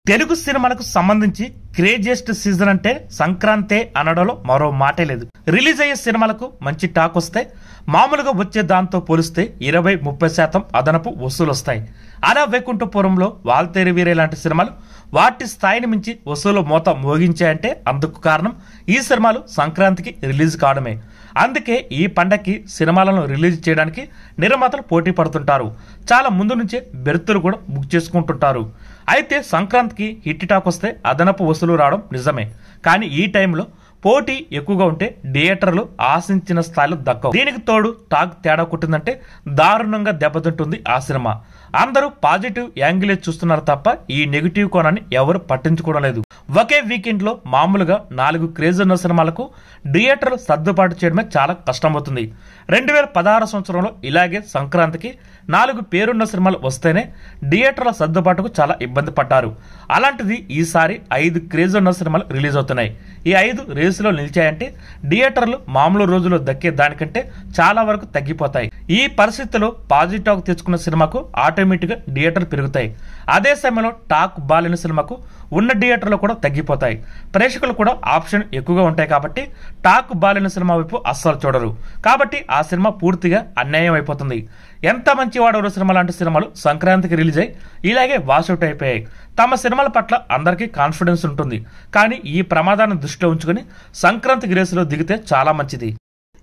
తెలుగు సినిమాలకు సంబంధించి craziest season అంటే సంక్రాంతే అనడంలో మరో మాటే లేదు. రిలీజ్ అయ్యే సినిమాలకు మంచి టాక్ వస్తే మామూలుగా వచ్చే దాంతో పోలిస్తే 20-30% అదనపు వసూలు వస్తాయి. అలా వైకుంఠపురంలో వాల్తేరు వీరే లాంటి సినిమాలు వాటి స్థాయిని మించి వసూలు మోత మోగించాయంటే అందుకు కారణం ఈ సినిమాలు సంక్రాంతికి రిలీజ్ కావడమే. అందుకే ఈ పండగకి సినిమాలను రిలీజ్ చేయడానికి నిర్మాతలు పోటీ పడుతుంటారు. చాలా ముందు నుంచే బెర్తులు కూడా బుక్ చేసుకుంటుంటారు. అయితే సంక్రాంతికి హిట్ టాక్ వస్తే అదనపు వసూలు రావడం నిజమే. కానీ ఈ టైంలో పోటీ ఎక్కువగా ఉంటే థియేటర్లు ఆశించిన స్థాయిలో దక్కవు. దీనికి తోడు టాక్ తేడా కొట్టిందంటే దారుణంగా దెబ్బతింటుంది ఆ సినిమా. అందరూ పాజిటివ్ యాంగిలే చూస్తున్నారు తప్ప ఈ నెగిటివ్ కోణాన్ని ఎవరు పట్టించుకోవడం లేదు. ఒకే వీకెండ్ లో మామూలుగా 4 క్రేజ్ ఉన్న సినిమాలకు థియేటర్లు సర్దుబాటు చేయడమే చాలా కష్టమవుతుంది. 2016 సంవత్సరంలో ఇలాగే సంక్రాంతికి 4 పేరున్న సినిమాలు వస్తేనే థియేటర్ల సర్దుబాటుకు చాలా ఇబ్బంది పడ్డారు. అలాంటిది ఈసారి 5 క్రేజ్ ఉన్న సినిమాలు రిలీజ్ అవుతున్నాయి. ఈ 5 రేసులో నిలిచాయంటే థియేటర్లు మామూలు రోజుల్లో దక్కే దానికంటే చాలా వరకు తగ్గిపోతాయి. ఈ పరిస్థితిలో పాజిటివ్ టాక్ తెచ్చుకున్న సినిమాకు ఆటోమేటిక్ గా థియేటర్లు పెరుగుతాయి. అదే సమయంలో టాక్ బాలిన సినిమాకు ఉన్న థియేటర్లు కూడా తగ్గిపోతాయి. ప్రేక్షకులు కూడా ఆప్షన్ ఎక్కువగా ఉంటాయి కాబట్టి టాక్ బాలిన సినిమా వైపు అస్సలు చూడరు. కాబట్టి ఆ సినిమా పూర్తిగా అన్యాయం అయిపోతుంది. ఎంత మంచి వాడెవరో సినిమా లాంటి సినిమాలు సంక్రాంతికి రిలీజ్ అయ్యి ఇలాగే వాషౌట్ అయిపోయాయి. తమ సినిమాల పట్ల అందరికీ కాన్ఫిడెన్స్ ఉంటుంది. కానీ ఈ ప్రమాదాన్ని దృష్టిలో ఉంచుకొని సంక్రాంతికి రేసులో దిగితే చాలా మంచిది.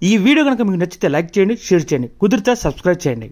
ఈ వీడియో కనుక మీకు నచ్చితే లైక్ చేయండి, షేర్ చేయండి, కుదిరితే సబ్స్క్రైబ్ చేయండి.